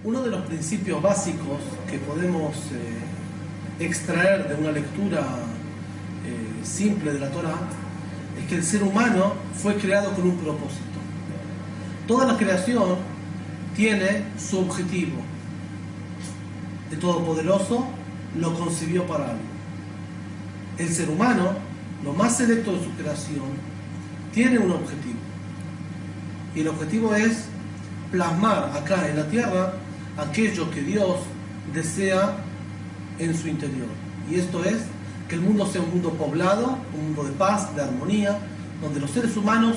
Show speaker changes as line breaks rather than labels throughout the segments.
Uno de los principios básicos que podemos extraer de una lectura simple de la Torá es que el ser humano fue creado con un propósito. Toda la creación tiene su objetivo. El Todopoderoso lo concibió para algo. El ser humano, lo más selecto de su creación, tiene un objetivo. Y el objetivo es plasmar acá en la tierra aquello que Dios desea en su interior. Y esto es que el mundo sea un mundo poblado, un mundo de paz, de armonía, donde los seres humanos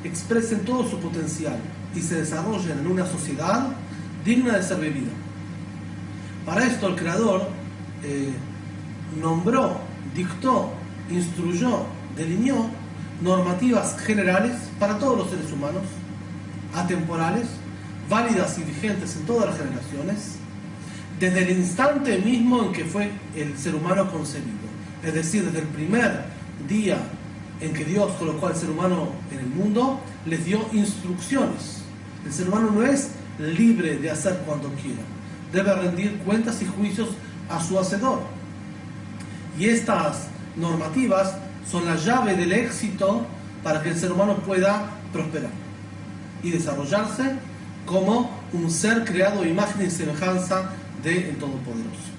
expresen todo su potencial y se desarrollen en una sociedad digna de ser vivida. Para esto el Creador nombró, dictó, instruyó, delineó normativas generales para todos los seres humanos, atemporales, válidas y vigentes en todas las generaciones, desde el instante mismo en que fue el ser humano concebido. Es decir, desde el primer día en que Dios colocó al ser humano en el mundo, les dio instrucciones. El ser humano no es libre de hacer cuando quiera. Debe rendir cuentas y juicios a su hacedor. Y estas normativas son la llave del éxito para que el ser humano pueda prosperar y desarrollarse como un ser creado a imagen y semejanza del Todopoderoso.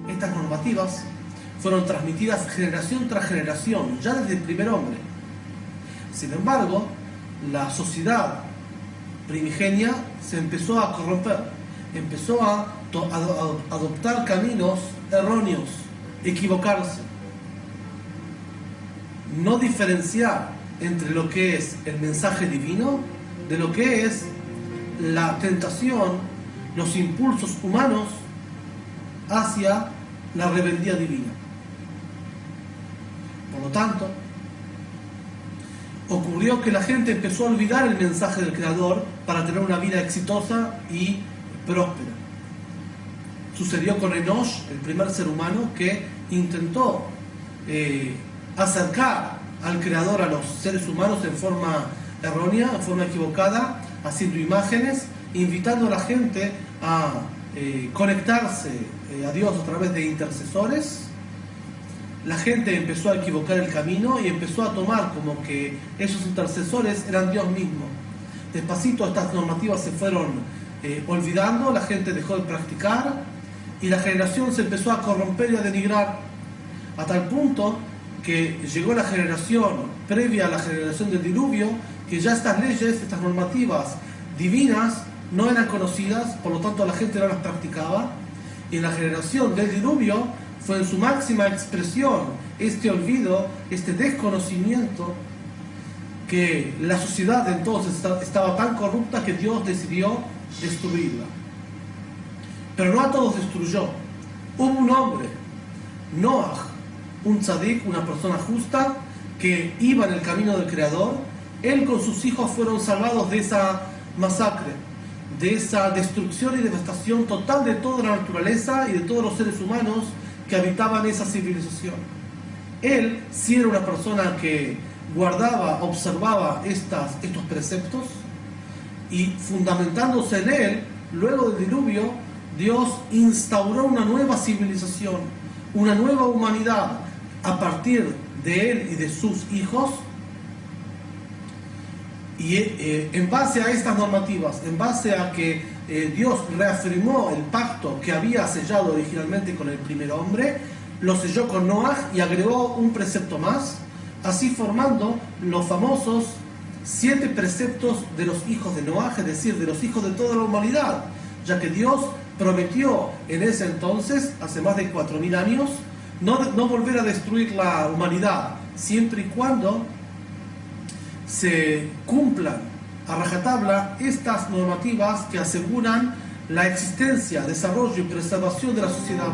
Estas normativas fueron transmitidas generación tras generación, ya desde el primer hombre. Sin embargo, la sociedad primigenia se empezó a corromper, empezó a adoptar caminos erróneos, equivocarse, no diferenciar entre lo que es el mensaje divino de lo que es la tentación, los impulsos humanos hacia la rebeldía divina. Por lo tanto, ocurrió que la gente empezó a olvidar el mensaje del Creador para tener una vida exitosa y próspera. Sucedió con Enosh, el primer ser humano que intentó acercar al Creador a los seres humanos en forma errónea, en forma equivocada, haciendo imágenes, invitando a la gente a conectarse a Dios a través de intercesores. La gente empezó a equivocar el camino y empezó a tomar como que esos intercesores eran Dios mismo. Despacito estas normativas se fueron olvidando, la gente dejó de practicar y la generación se empezó a corromper y a denigrar, a tal punto que llegó la generación previa a la generación del diluvio, que ya estas leyes, estas normativas divinas no eran conocidas, por lo tanto la gente no las practicaba, y en la generación del diluvio fue en su máxima expresión este olvido, este desconocimiento, que la sociedad entonces estaba tan corrupta que Dios decidió destruirla. Pero no a todos destruyó. Hubo un hombre, Noah, un tzadik, una persona justa, que iba en el camino del Creador. Él con sus hijos fueron salvados de esa masacre, de esa destrucción y devastación total de toda la naturaleza y de todos los seres humanos que habitaban esa civilización. Él sí era una persona que guardaba, observaba estos preceptos, y fundamentándose en él, luego del diluvio, Dios instauró una nueva civilización, una nueva humanidad a partir de él y de sus hijos. Y en base a estas normativas, en base a que Dios reafirmó el pacto que había sellado originalmente con el primer hombre, lo selló con Noah y agregó un precepto más, así formando los famosos 7 preceptos de los hijos de Noaj, es decir, de los hijos de toda la humanidad, ya que Dios prometió en ese entonces, hace más de 4000 años, no volver a destruir la humanidad, siempre y cuando se cumplan a rajatabla estas normativas que aseguran la existencia, desarrollo y preservación de la sociedad.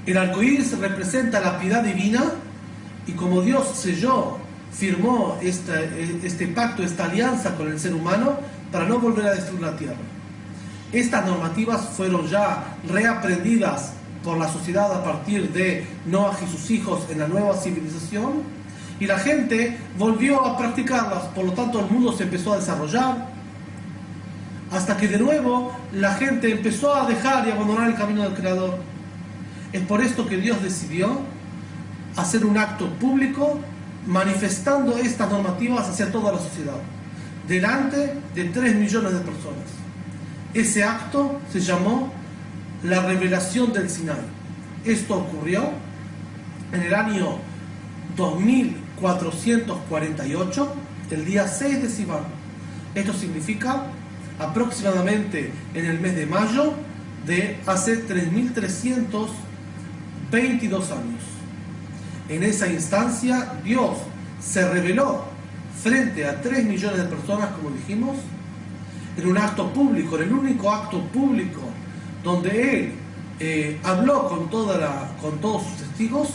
El arco iris representa la piedad divina, y como Dios firmó este pacto, esta alianza con el ser humano para no volver a destruir la tierra. Estas normativas fueron ya reaprendidas por la sociedad a partir de Noaj y sus hijos en la nueva civilización, y la gente volvió a practicarlas. Por lo tanto, el mundo se empezó a desarrollar, hasta que de nuevo la gente empezó a dejar y abandonar el camino del Creador. Es por esto que Dios decidió hacer un acto público manifestando estas normativas hacia toda la sociedad, delante de 3 millones de personas. Ese acto se llamó la revelación del Sinai. Esto ocurrió en el año 2448, el día 6 de Sivan. Esto significa aproximadamente en el mes de mayo de hace 3322 años. En esa instancia, Dios se reveló frente a 3 millones de personas, como dijimos, en un acto público, en el único acto público donde Él habló con todos sus testigos,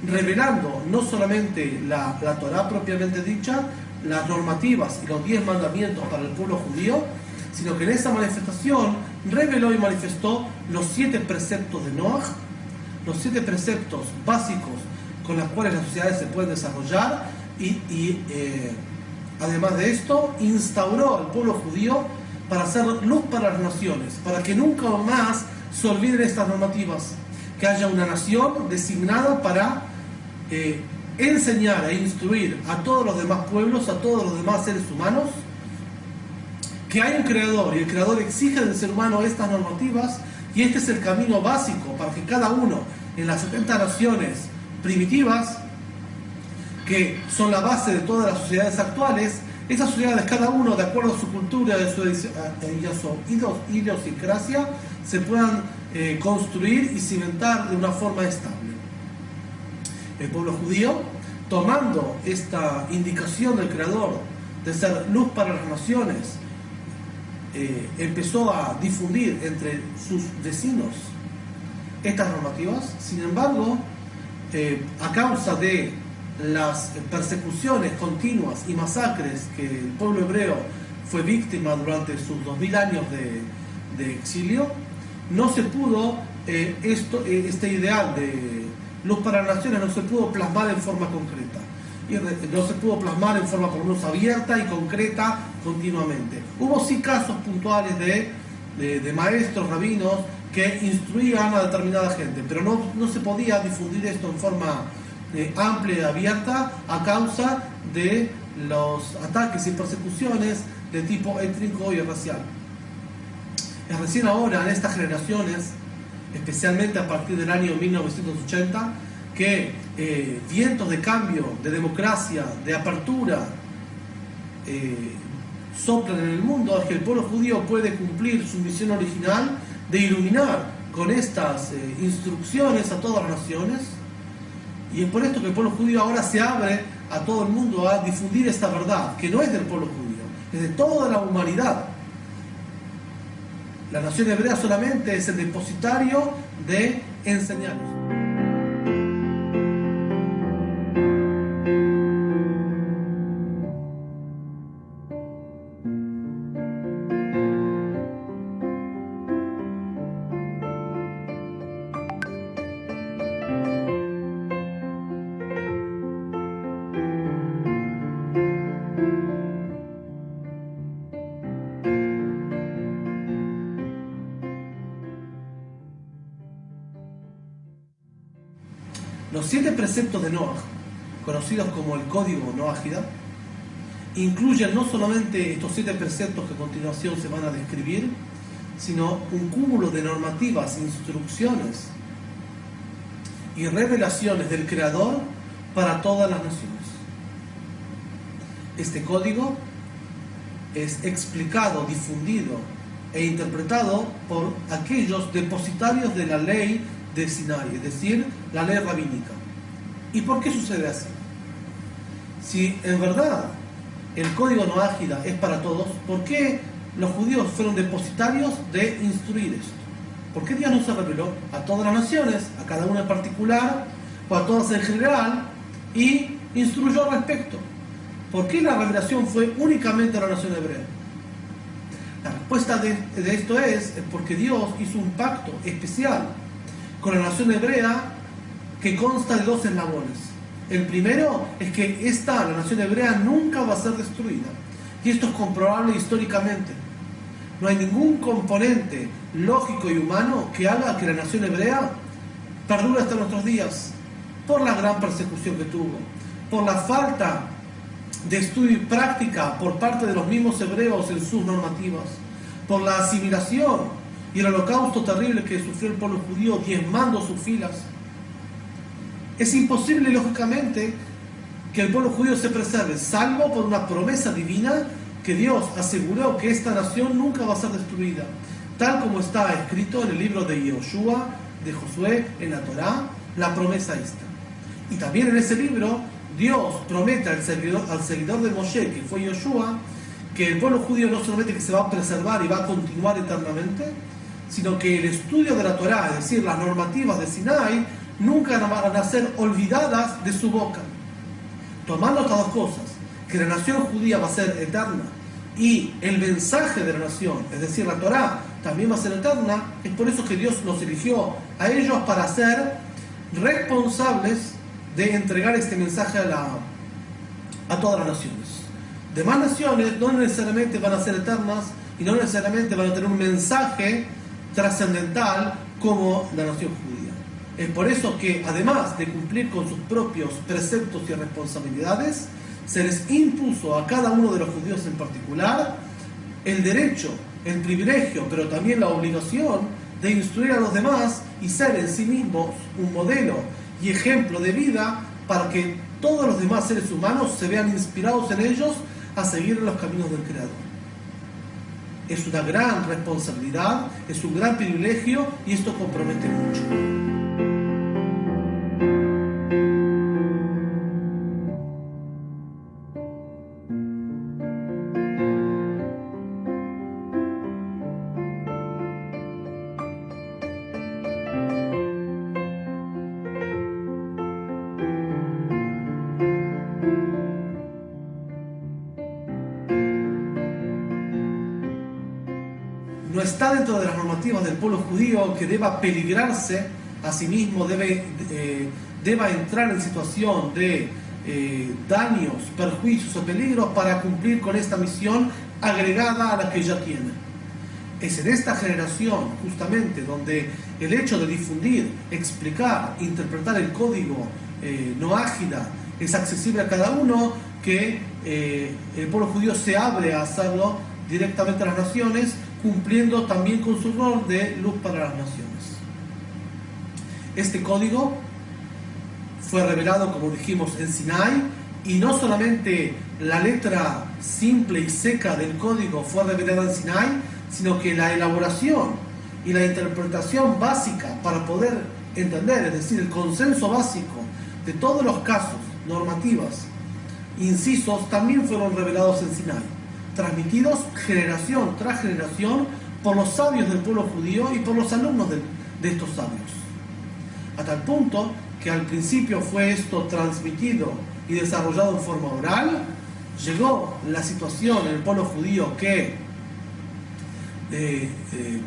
revelando no solamente la Torá propiamente dicha, las normativas y los 10 mandamientos para el pueblo judío, sino que en esa manifestación reveló y manifestó los 7 preceptos de Noaj, los 7 preceptos básicos con los cuales las sociedades se pueden desarrollar, y además de esto instauró al pueblo judío para hacer luz para las naciones, para que nunca más se olviden estas normativas, que haya una nación designada para enseñar e instruir a todos los demás pueblos, a todos los demás seres humanos, que hay un creador, y el creador exige del ser humano estas normativas, y este es el camino básico para que cada uno en las 70 naciones primitivas, que son la base de todas las sociedades actuales, esas sociedades, cada uno de acuerdo a su cultura y a su idiosincrasia, se puedan construir y cimentar de una forma estable. El pueblo judío, tomando esta indicación del Creador de ser luz para las naciones, empezó a difundir entre sus vecinos estas normativas. Sin embargo, a causa de las persecuciones continuas y masacres que el pueblo hebreo fue víctima durante sus 2000 años de exilio, no se pudo, este ideal de luz para las naciones no se pudo plasmar en forma concreta, y no se pudo plasmar en forma por lo menos abierta y concreta continuamente. Hubo sí casos puntuales de maestros, rabinos, que instruían a determinada gente, pero no se podía difundir esto en forma amplia y abierta a causa de los ataques y persecuciones de tipo étnico y racial. Es recién ahora, en estas generaciones, especialmente a partir del año 1980, que vientos de cambio, de democracia, de apertura soplan en el mundo, es que el pueblo judío puede cumplir su misión original de iluminar con estas instrucciones a todas las naciones. Y es por esto que el pueblo judío ahora se abre a todo el mundo a difundir esta verdad, que no es del pueblo judío, es de toda la humanidad. La nación hebrea solamente es el depositario de enseñarnos. Los 7 preceptos de Noah, conocidos como el Código Noáhida, incluyen no solamente estos 7 preceptos que a continuación se van a describir, sino un cúmulo de normativas, instrucciones y revelaciones del Creador para todas las naciones. Este código es explicado, difundido e interpretado por aquellos depositarios de la ley de Sinai, es decir, la ley rabínica. ¿Y por qué sucede así? Si en verdad el código Noáhida es para todos, ¿por qué los judíos fueron depositarios de instruir esto? ¿Por qué Dios no se reveló a todas las naciones, a cada una en particular, o a todas en general, y instruyó al respecto? ¿Por qué la revelación fue únicamente a la nación hebrea? La respuesta de esto es porque Dios hizo un pacto especial con la nación hebrea que consta de 2 eslabones. El primero es que la nación hebrea nunca va a ser destruida. Y esto es comprobable históricamente. No hay ningún componente lógico y humano que haga que la nación hebrea perdure hasta nuestros días, por la gran persecución que tuvo, por la falta de estudio y práctica por parte de los mismos hebreos en sus normativas, por la asimilación y el holocausto terrible que sufrió el pueblo judío diezmando sus filas. Es imposible, lógicamente, que el pueblo judío se preserve, salvo por una promesa divina que Dios aseguró que esta nación nunca va a ser destruida, tal como está escrito en el libro de Yoshua, de Josué, en la Torá, la promesa esta. Y también en ese libro Dios promete al seguidor de Moshe, que fue Yoshua, que el pueblo judío no solamente que se va a preservar y va a continuar eternamente, sino que el estudio de la Torá, es decir, las normativas de Sinai, nunca van a ser olvidadas de su boca. Tomando estas 2 cosas, que la nación judía va a ser eterna y el mensaje de la nación, es decir, la Torá, también va a ser eterna, es por eso que Dios los eligió a ellos para ser responsables de entregar este mensaje a todas las naciones. Demás naciones no necesariamente van a ser eternas y no necesariamente van a tener un mensaje trascendental como la nación judía. Es por eso que, además de cumplir con sus propios preceptos y responsabilidades, se les impuso a cada uno de los judíos en particular el derecho, el privilegio, pero también la obligación de instruir a los demás y ser en sí mismos un modelo y ejemplo de vida para que todos los demás seres humanos se vean inspirados en ellos a seguir los caminos del Creador. Es una gran responsabilidad, es un gran privilegio y esto compromete mucho. No está dentro de las normativas del pueblo judío que deba peligrarse a sí mismo, deba entrar en situación de daños, perjuicios o peligros para cumplir con esta misión agregada a la que ya tiene. Es en esta generación, justamente, donde el hecho de difundir, explicar, interpretar el código Noáhida es accesible a cada uno, que el pueblo judío se abre a hacerlo directamente a las naciones, cumpliendo también con su rol de luz para las naciones. Este código fue revelado, como dijimos, en Sinai, y no solamente la letra simple y seca del código fue revelada en Sinai, sino que la elaboración y la interpretación básica para poder entender, es decir, el consenso básico de todos los casos, normativas, incisos, también fueron revelados en Sinai, transmitidos generación tras generación por los sabios del pueblo judío y por los alumnos de estos sabios. A tal punto que al principio fue esto transmitido y desarrollado en forma oral, llegó la situación en el pueblo judío que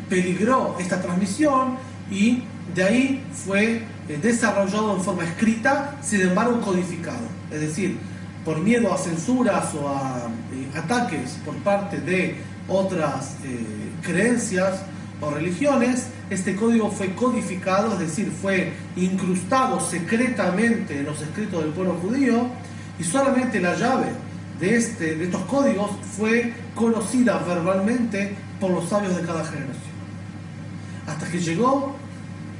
peligró esta transmisión y de ahí fue desarrollado en forma escrita, sin embargo codificado. Es decir, por miedo a censuras o a ataques por parte de otras creencias o religiones, este código fue codificado, es decir, fue incrustado secretamente en los escritos del pueblo judío, y solamente la llave de estos códigos fue conocida verbalmente por los sabios de cada generación. Hasta que llegó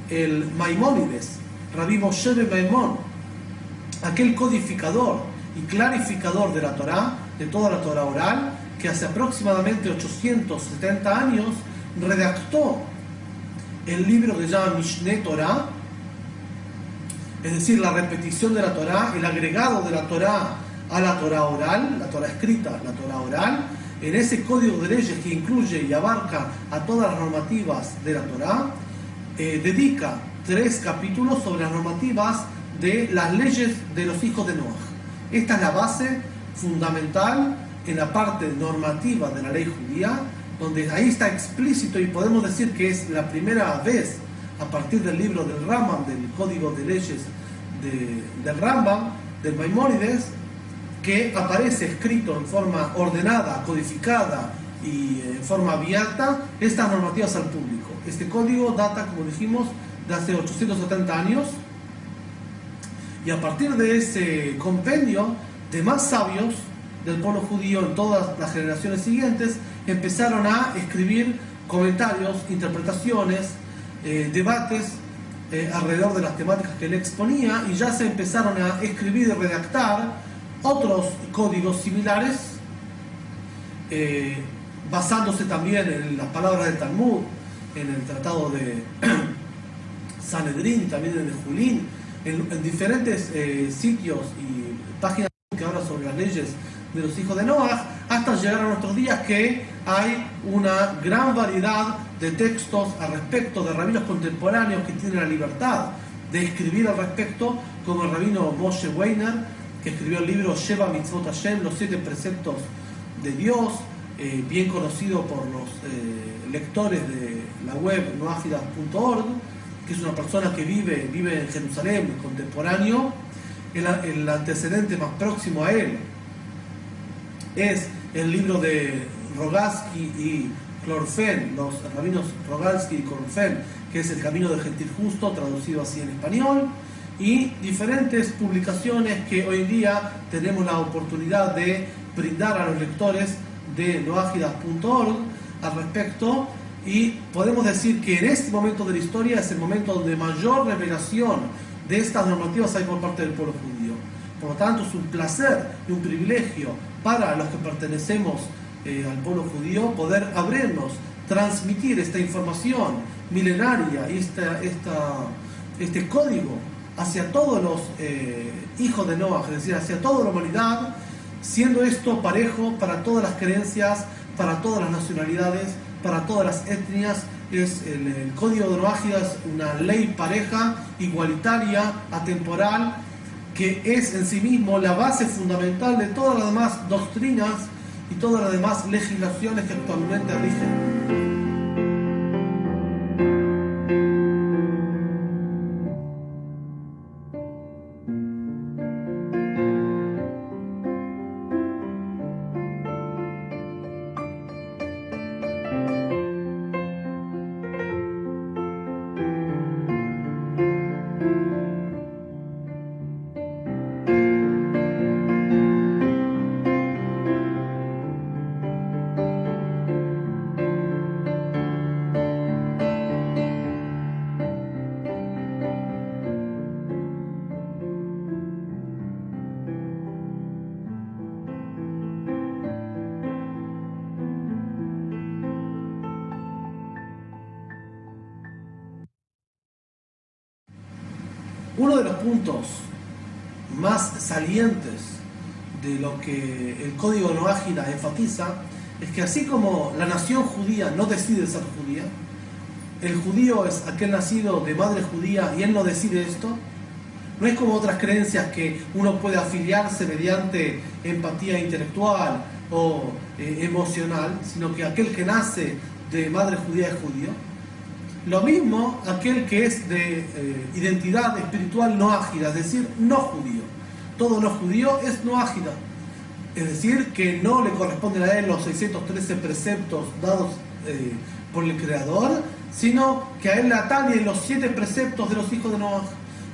el Maimónides, Rabbi Moshe ben Maimón, aquel codificador y clarificador de la Torá, de toda la Torá oral, que hace aproximadamente 870 años redactó el libro que se llama Mishneh Torah, es decir, la repetición de la Torá, el agregado de la Torá a la Torá oral, la Torá escrita, la Torá oral, en ese código de leyes que incluye y abarca a todas las normativas de la Torá, dedica 3 capítulos sobre las normativas de las leyes de los hijos de Noaj. Esta es la base fundamental en la parte normativa de la ley judía, donde ahí está explícito, y podemos decir que es la primera vez a partir del libro del Rambam, del Código de Leyes del Rambam, del Maimónides, que aparece escrito en forma ordenada, codificada y en forma abierta estas normativas al público. Este código data, como dijimos, de hace 870 años, y a partir de ese compendio, demás sabios del pueblo judío en todas las generaciones siguientes empezaron a escribir comentarios, interpretaciones, debates alrededor de las temáticas que él exponía, y ya se empezaron a escribir y redactar otros códigos similares, basándose también en las palabras del Talmud, en el tratado de Sanedrín, también en el Julín, en diferentes sitios y páginas que hablan sobre las leyes de los hijos de Noaj, hasta llegar a nuestros días, que hay una gran variedad de textos al respecto, de rabinos contemporáneos que tienen la libertad de escribir al respecto, como el rabino Moshe Weiner, que escribió el libro Sheva Mitzvot Hashem, los 7 preceptos de Dios, bien conocido por los lectores de la web noahidas.org, que es una persona que vive en Jerusalén, contemporáneo. El antecedente más próximo a él es el libro de Rogalsky y Clorfen, los rabinos Rogalsky y Clorfen, que es El Camino del Gentil Justo, traducido así en español, y diferentes publicaciones que hoy en día tenemos la oportunidad de brindar a los lectores de noahidas.org al respecto. Y podemos decir que en este momento de la historia es el momento donde mayor revelación de estas normativas hay por parte del pueblo judío. Por lo tanto, es un placer y un privilegio para los que pertenecemos al pueblo judío poder abrirnos, transmitir esta información milenaria y este código hacia todos los hijos de Noaj, es decir, hacia toda la humanidad, siendo esto parejo para todas las creencias, para todas las nacionalidades, para todas las etnias. Es el código de Noahidas, una ley pareja, igualitaria, atemporal, que es en sí mismo la base fundamental de todas las demás doctrinas y todas las demás legislaciones que actualmente rigen. Uno de los puntos más salientes de lo que el código Noahida enfatiza es que, así como la nación judía no decide ser judía, el judío es aquel nacido de madre judía y él no decide esto. No es como otras creencias que uno puede afiliarse mediante empatía intelectual o emocional, sino que aquel que nace de madre judía es judío. Lo mismo aquel que es de identidad espiritual no ágida, es decir, no judío. Todo no judío es no ágida, es decir, que no le corresponden a él los 613 preceptos dados por el Creador, sino que a él le atañen los 7 preceptos de los hijos de Noaj.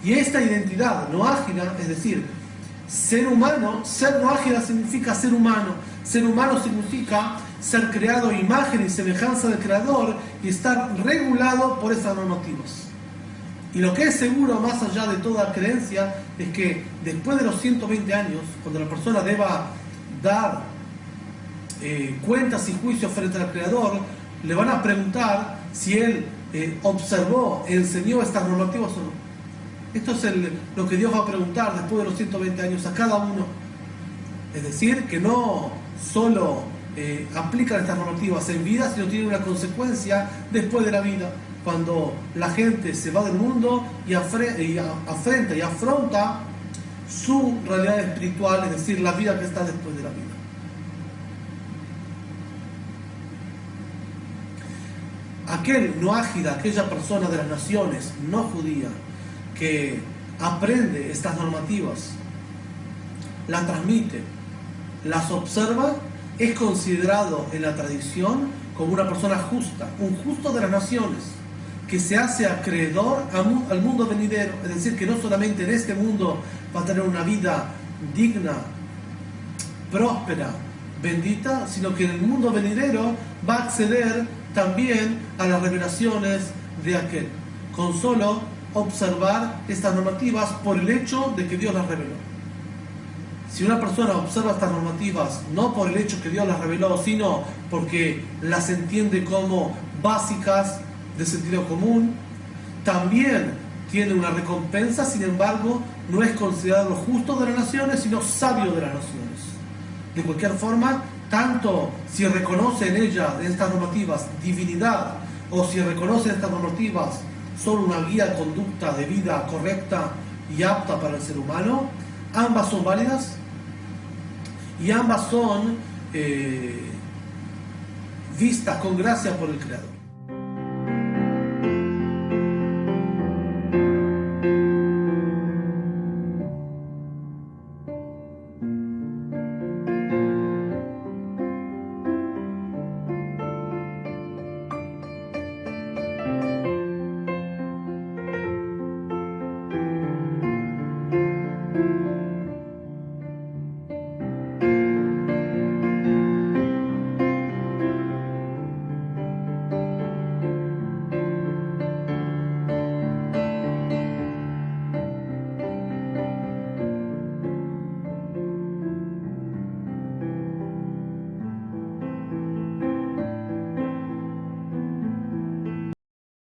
Y esta identidad noágida, es decir, ser humano, ser noágida significa ser humano. Ser humano significa ser creado a imagen y semejanza del Creador y estar regulado por esas normativas. Y lo que es seguro, más allá de toda creencia, es que después de los 120 años, cuando la persona deba dar cuentas y juicios frente al Creador, le van a preguntar si él observó, enseñó estas normativas o no. Esto es lo que Dios va a preguntar después de los 120 años a cada uno. Es decir, que no solo aplican estas normativas en vida, sino tienen una consecuencia después de la vida, cuando la gente se va del mundo y afrenta y afronta su realidad espiritual, es decir, la vida que está después de la vida. Aquel noágida, aquella persona de las naciones no judía que aprende estas normativas, las transmite, las observa, es considerado en la tradición como una persona justa, un justo de las naciones, que se hace acreedor al mundo venidero, es decir, que no solamente en este mundo va a tener una vida digna, próspera, bendita, sino que en el mundo venidero va a acceder también a las revelaciones de aquel, con solo observar estas normativas por el hecho de que Dios las reveló. Si una persona observa estas normativas no por el hecho que Dios las reveló, sino porque las entiende como básicas de sentido común, también tiene una recompensa. Sin embargo, no es considerado justo de las naciones, sino sabio de las naciones. De cualquier forma, tanto si reconoce en ella, en estas normativas, divinidad, o si reconoce en estas normativas solo una guía de conducta de vida correcta y apta para el ser humano, ambas son válidas y ambas son vistas con gracia por el Creador.